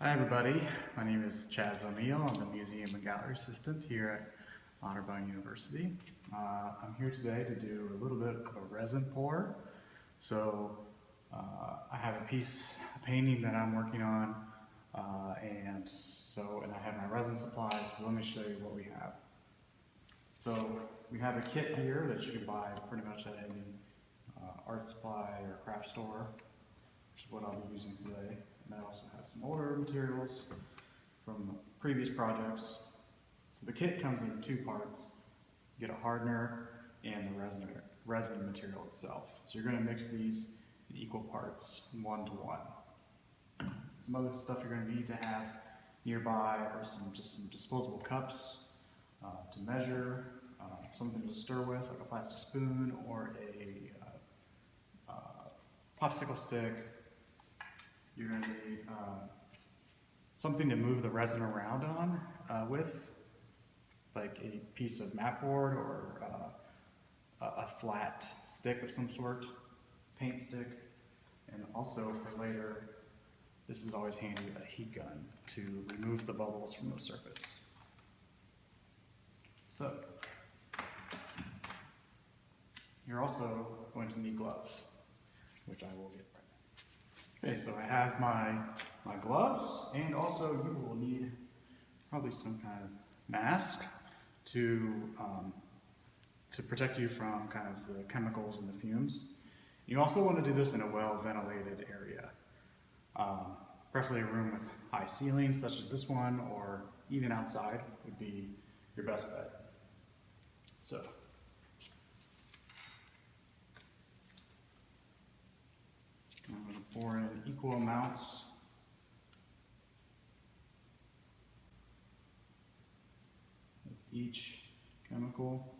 Hi everybody, my name is Chaz O'Neil. I'm the Museum and Gallery Assistant here at Otterbein University. I'm here today to do a little bit of a resin pour. So I have a painting that I'm working on, and I have my resin supplies, so let me show you what we have. So we have a kit here that you can buy pretty much at any art supply or craft store, which is what I'll be using today. And I also have some older materials from previous projects. So the kit comes in two parts. You get a hardener and the resin material itself. So you're going to mix these in equal parts, 1 to 1. Some other stuff you're going to need to have nearby are some disposable cups to measure, something to stir with, like a plastic spoon or a popsicle stick. You're going to need something to move the resin around on with, like a piece of mat board or a flat stick of some sort, paint stick. And also for later, this is always handy, a heat gun to remove the bubbles from the surface. So, you're also going to need gloves, which I will get right now. Okay, so I have my gloves, and also you will need probably some kind of mask to protect you from kind of the chemicals and the fumes. You also want to do this in a well-ventilated area, preferably a room with high ceilings such as this one, or even outside would be your best bet. So, I'm going to pour in equal amounts of each chemical.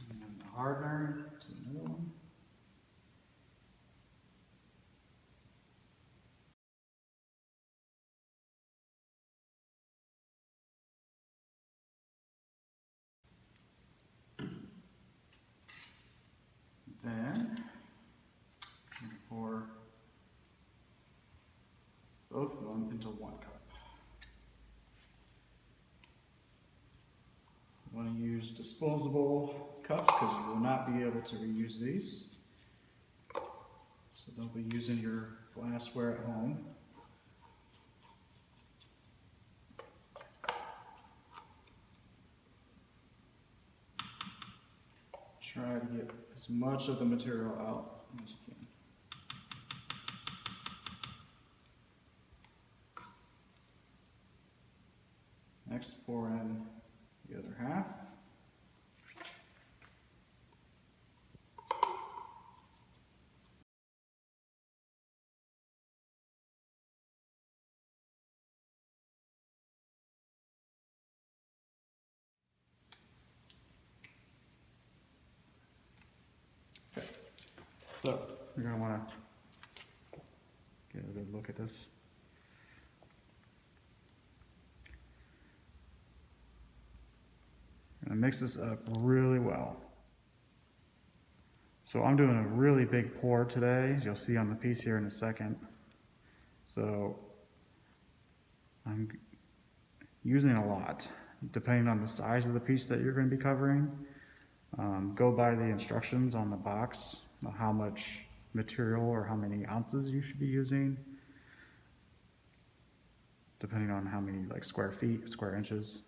And then the hardener to another one. Then I'm going to pour both of them into 1 cup. You want to use disposable cups because you will not be able to reuse these. So don't be using your glassware at home. Try to get as much of the material out as you can. Next, pour in the other half. Okay, so you're going to want to get a good look at this. I'm going to mix this up really well. So I'm doing a really big pour today, as you'll see on the piece here in a second. So I'm using a lot, depending on the size of the piece that you're going to be covering. Go by the instructions on the box of how much material or how many ounces you should be using, depending on how many square feet, square inches.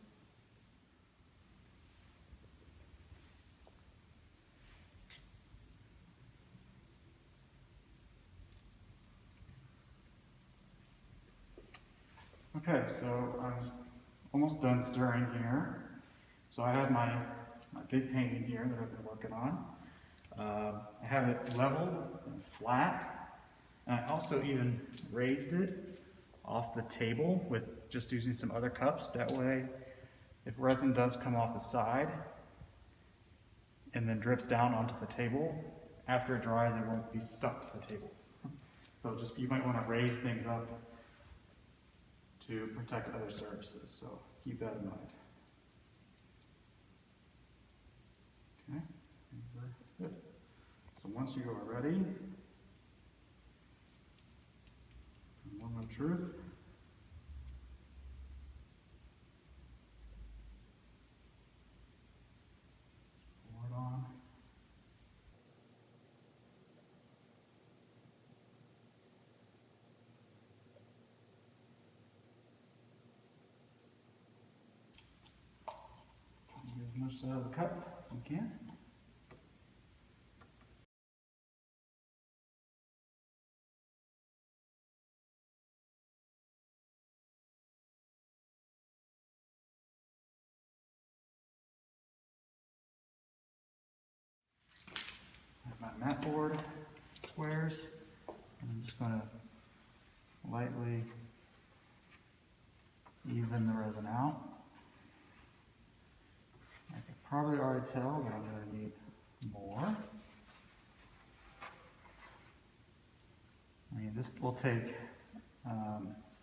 Okay, so I'm almost done stirring here. So I have my big painting here that I've been working on. I have it leveled and flat, and I also even raised it off the table with just using some other cups. That way, if resin does come off the side and then drips down onto the table, after it dries, it won't be stuck to the table. So you might want to raise things up to protect other surfaces, so keep that in mind. Okay, Good. So once you are ready, moment of truth. Pour it on. Get as much out of the cup as you can. My mat board squares. I'm just going to lightly even the resin out. I can probably already tell that I'm going to need more. I mean, this will take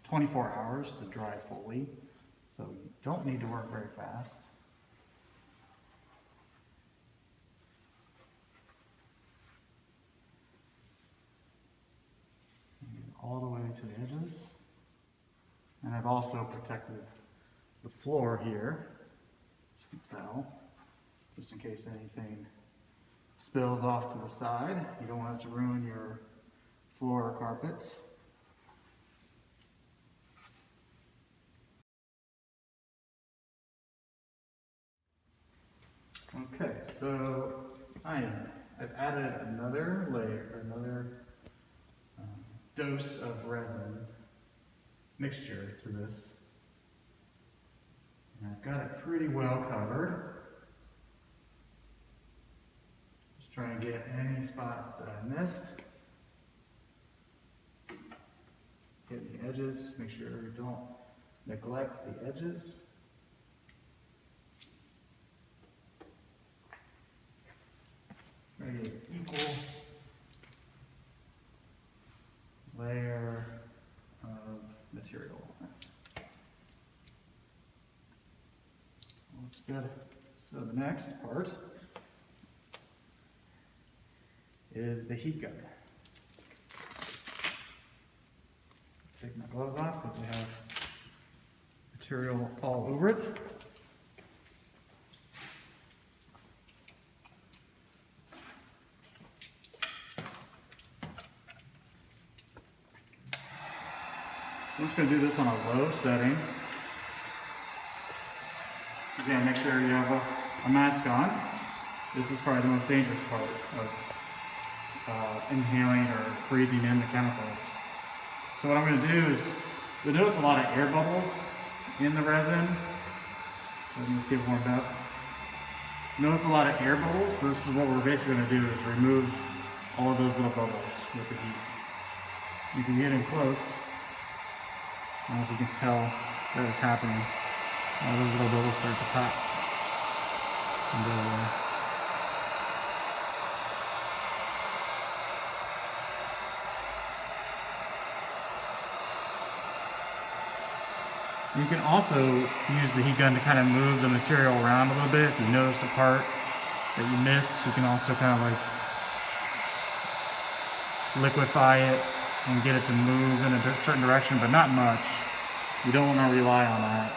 24 hours to dry fully, so you don't need to work very fast. All the way to the edges. And I've also protected the floor here, as you can tell, just in case anything spills off to the side. You don't want it to ruin your floor or carpet. Okay, so I've added another layer, another dose of resin mixture to this. And I've got it pretty well covered. Just trying to get any spots that I missed. Hit the edges, make sure you don't neglect the edges. Try to get an equal layer of material. Looks good. So the next part is the heat gun. Take my gloves off because I have material all over it. I'm just going to do this on a low setting. Again, make sure you have a mask on. This is probably the most dangerous part of inhaling or breathing in the chemicals. So what I'm going to do is, you'll notice a lot of air bubbles in the resin. Let me just get warmed up. Notice a lot of air bubbles, so this is what we're basically going to do, is remove all of those little bubbles with the heat. You can get in close. I don't know if you can tell that was happening. All those little bubbles start to pop and go away. You can also use the heat gun to kind of move the material around a little bit. If you noticed a part that you missed, you can also kind of like liquefy it and get it to move in a certain direction, but not much. You don't want to rely on that.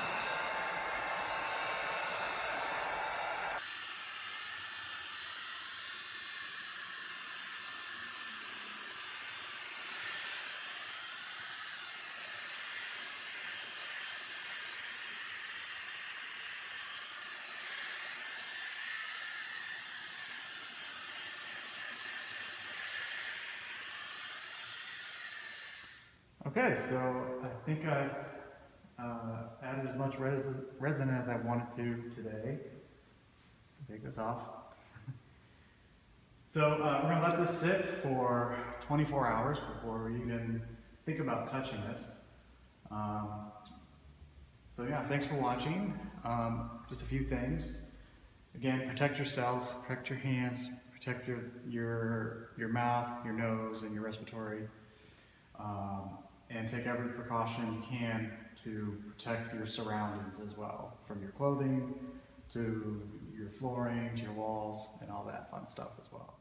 Okay, so I think I've added as much resin as I wanted to today. Take this off. So we're going to let this sit for 24 hours before we even think about touching it. So yeah, thanks for watching. Just a few things. Again, protect yourself, protect your hands, protect your mouth, your nose, and your respiratory. And take every precaution you can to protect your surroundings as well, from your clothing to your flooring, to your walls, and all that fun stuff as well.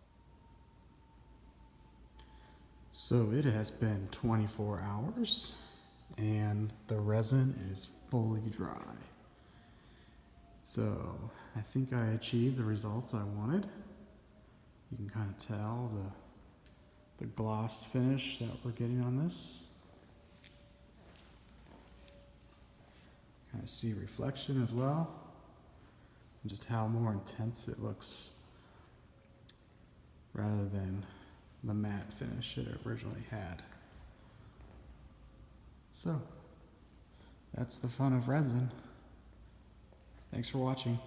So it has been 24 hours and the resin is fully dry. So I think I achieved the results I wanted. You can kind of tell the gloss finish that we're getting on this. Kind of see reflection as well, and just how more intense it looks rather than the matte finish it originally had. So that's the fun of resin. Thanks for watching.